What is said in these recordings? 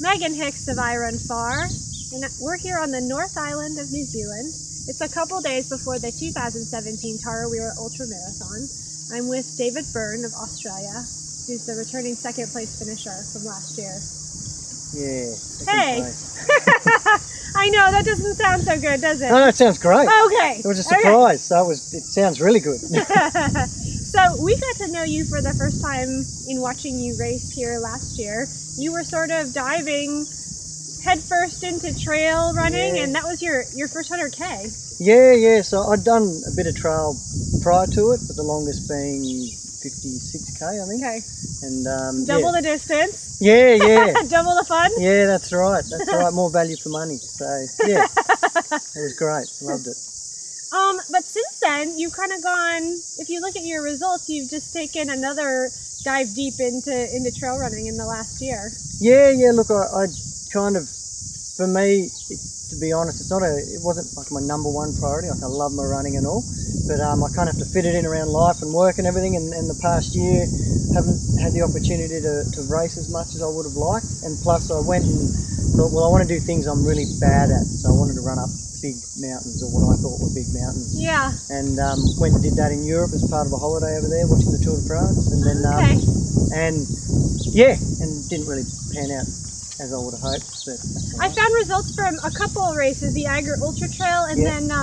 Megan Hicks of I Run Far, and we're here on the North Island of New Zealand. It's a couple days before the 2017 Tarawera Ultramarathon. I'm with David Byrne of Australia, who's the returning second place finisher from last year. Yeah. Hey! I know, that doesn't sound so good, does it? No, it sounds great. Okay. It was a surprise, so it sounds really good. So we got to know you for the first time in watching you race here last year. You were sort of diving headfirst into trail running, and that was your first 100K. Yeah. So I'd done a bit of trail prior to it, but the longest being 56K, I think. Okay. And double the distance. Yeah. Double the fun. Yeah, that's right. More value for money. So yeah, it was great. Loved it. But since then, you've kind of gone. If you look at your results, you've just taken another dive deep into trail running in the last year. Yeah. Look, I kind of, for me, to be honest, it wasn't like my number one priority. Like, I love my running and all, but I kind of have to fit it in around life and work and everything. And the past year, haven't had the opportunity to race as much as I would have liked. And plus, I went and thought, well, I want to do things I'm really bad at. So I wanted to run up big mountains, or what I thought were big mountains. Yeah. And went and did that in Europe as part of a holiday over there, watching the Tour de France. And then, and didn't really pan out as I would have hoped. But I found results from a couple of races, the Eiger Ultra Trail and then the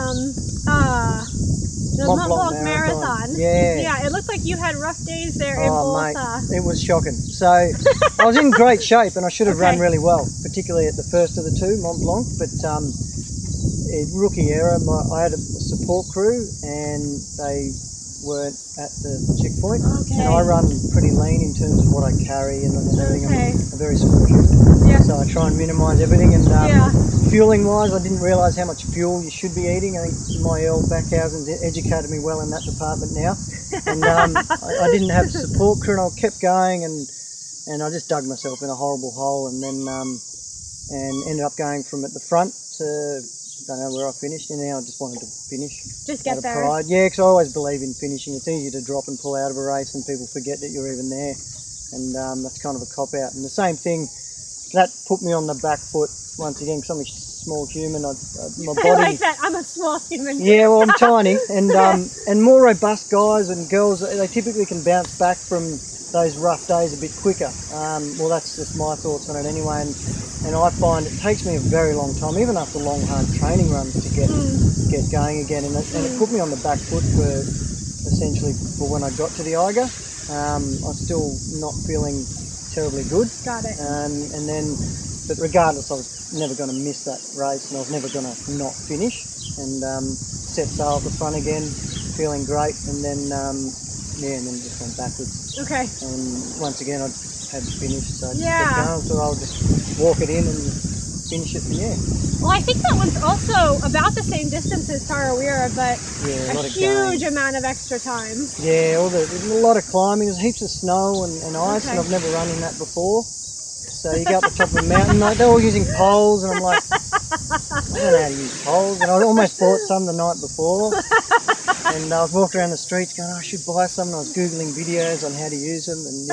Mont Blanc Marathon. Yeah, it looked like you had rough days there in both. Mate, it was shocking. So I was in great shape and I should have run really well, particularly at the first of the two, Mont Blanc. But rookie error, I had a support crew and they weren't at the checkpoint. And I run pretty lean in terms of what I carry and everything. I'm a very small human, so I try and minimise everything. And fueling wise, I didn't realise how much fuel you should be eating. I think my Earl Backhausen's educated me well in that department now. And I didn't have support crew, and I kept going, and I just dug myself in a horrible hole, and then and ended up going from at the front to, I don't know where I finished, and now I just wanted to finish. Just get there. Pride. Yeah, because I always believe in finishing. It's easy to drop and pull out of a race and people forget that you're even there, and that's kind of a cop-out. And the same thing, that put me on the back foot once again, because I'm a small human. My body... I like that, I'm a small human. Yeah, well, I'm tiny, and more robust guys and girls, they typically can bounce back from those rough days a bit quicker. Well, that's just my thoughts on it anyway, and I find it takes me a very long time, even after long hard training runs, to get going again, and it put me on the back foot for when I got to the Eiger. I was still not feeling terribly good. Got it. But regardless, I was never going to miss that race, and I was never going to not finish, and set sail at the front again, feeling great, and then just went backwards. Okay. And once again, I had to finish, so I just kept going, so I'll just walk it in and finish it, Well, I think that one's also about the same distance as Tarawera, but a huge amount of extra time. Yeah, there's a lot of climbing, there's heaps of snow and ice, and I've never run in that before. So you go up the top of a mountain, like, they're all using poles, and I'm like, I don't know how to use poles, and I almost bought some the night before. And I was walking around the streets going, I should buy some, and I was Googling videos on how to use them, and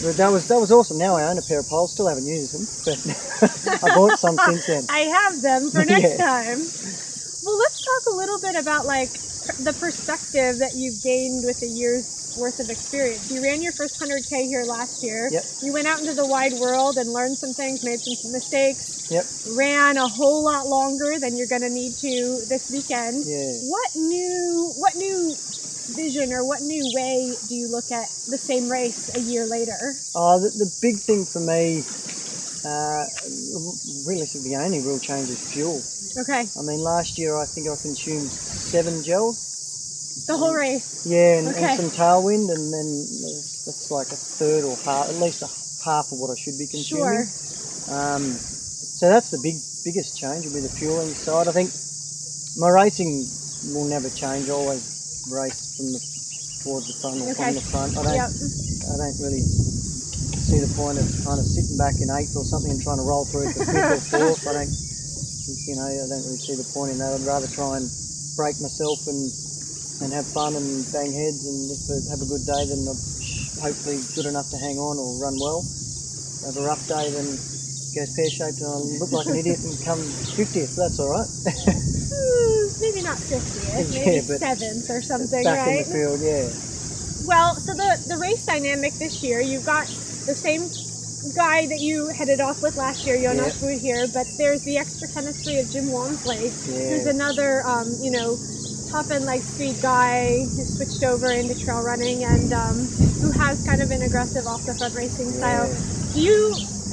but that was awesome. Now I own a pair of poles, still haven't used them, but I bought some since then. I have them for next time. Well, let's talk a little bit about like the perspective that you've gained with a year's worth of experience. You ran your first 100K here last year. You went out into the wide world and learned some things, made some mistakes. Ran a whole lot longer than you're going to need to this weekend. What new vision or what new way do you look at the same race a year later? The big thing for me, realistically, the only real change is fuel. I mean, last year I think I consumed 7 gels. The whole race? Yeah, and some tailwind, and then that's like a third or half, at least half of what I should be consuming. So that's the biggest change, will be the fueling side. I think my racing will never change. I always race towards the front or from the front. I don't really see the point of kind of sitting back in 8th or something and trying to roll through to 5th or 4th. I don't really see the point in that. I'd rather try and break myself and have fun and bang heads, and if I have a good day, then I'm hopefully good enough to hang on or run well. have a rough day, then goes pear-shaped and I look like an idiot and come 50th. That's all right. Maybe not 50th, Yeah, maybe but 7th or something, back right? in the field, yeah. Well, so the race dynamic this year, you've got the same guy that you headed off with last year, Jonas Wood here, but there's the extra chemistry of Jim Walmsley, who's another, you know, top and like speed guy who switched over into trail running and who has kind of an aggressive off the front racing style.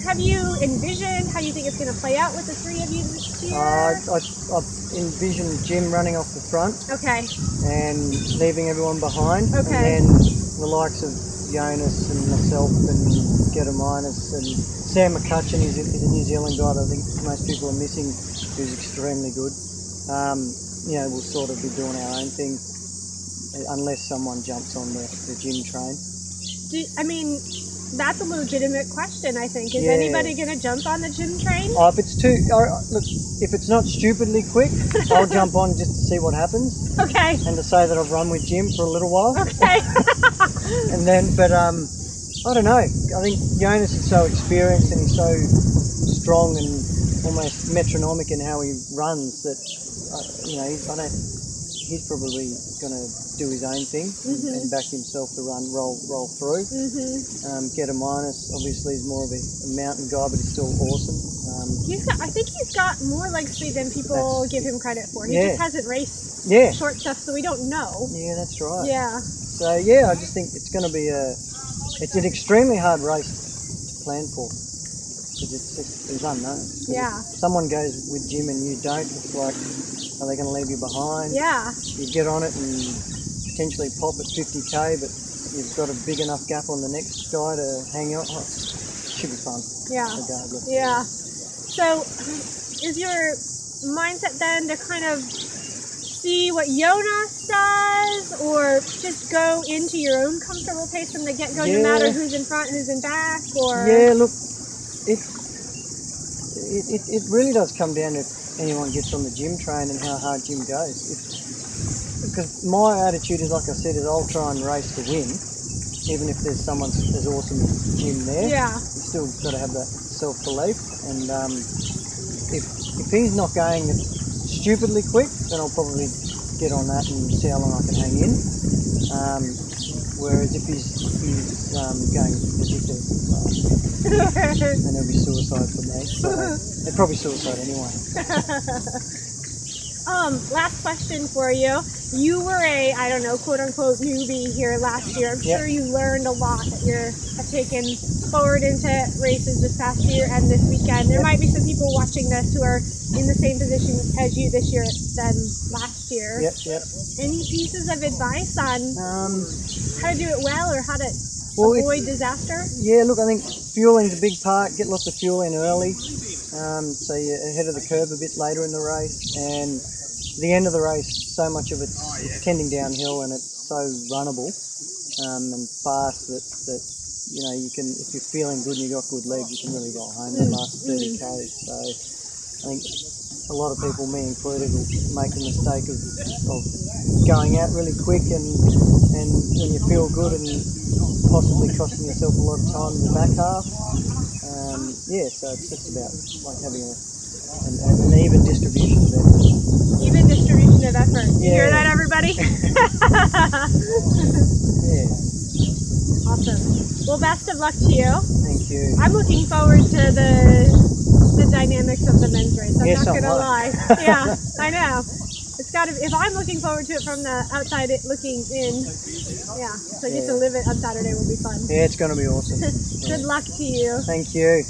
Have you envisioned how you think it's going to play out with the three of you this year? I've envisioned Jim running off the front. Okay. And leaving everyone behind. Okay. And then the likes of Jonas and myself and Gediminas and Sam McCutcheon is a New Zealand guy that I think most people are missing, who's extremely good. You know, we'll sort of be doing our own thing unless someone jumps on the gym train. I mean, that's a legitimate question, I think. Is anybody going to jump on the gym train? If it's look, if it's not stupidly quick, I'll jump on just to see what happens. Okay. And to say that I've run with Jim for a little while. Okay. And then, but I don't know. I think Jonas is so experienced and he's so strong and almost metronomic in how he runs that, you know, he's probably going to do his own thing and back himself to roll through. Gediminas obviously is more of a mountain guy, but he's still awesome. I think he's got more leg speed than people give him credit for. He just hasn't raced short stuff, so we don't know. Yeah, that's right. Yeah. So yeah, I just think it's going to be it's an extremely hard race to plan for. It's unknown. Yeah. If someone goes with Jim and you don't, it's like, are they going to leave you behind? Yeah. You get on it and potentially pop at 50k, but you've got a big enough gap on the next guy to hang out. It should be fun. Yeah. Regardless. Yeah. So, is your mindset then to kind of see what Jonas does, or just go into your own comfortable pace from the get-go, no matter who's in front, who's in back, or? Yeah, look, it really does come down to if anyone gets on the gym train and how hard Jim goes. Because my attitude is, like I said, is I'll try and race to win, even if there's someone as awesome as Jim there. Yeah. You still got to have that self-belief, and if he's not going stupidly quick, then I'll probably get on that and see how long I can hang in. Whereas if he's going ridiculously fast, then it'll be suicide for me. It's probably suicide anyway. Last question for you. You were a, I don't know, quote unquote newbie here last year. I'm sure you learned a lot that you have taken forward into races this past year and this weekend. There might be some people watching this who are in the same position as you this year than last year. Any pieces of advice on how to do it well or how to avoid disaster? Yeah, look, I think fueling's a big part. Get lots of fuel in early, so you're ahead of the curve a bit later in the race. And the end of the race, so much of it's tending downhill and it's so runnable and fast that you know, you can, if you're feeling good and you've got good legs, you can really roll home the last 30 k's. So I think a lot of people, me included, will make the mistake of going out really quick and when you feel good and possibly costing yourself a lot of time in the back half. So it's just about like having an even distribution of effort. Even distribution of effort. You hear that, everybody? Awesome. Well, best of luck to you. Thank you. I'm looking forward to the dynamics of the men's race. I'm not going to lie. Yeah, I know. It's got to. If I'm looking forward to it from the outside looking in, so just to live it on Saturday will be fun. Yeah, it's going to be awesome. Good luck to you. Thank you.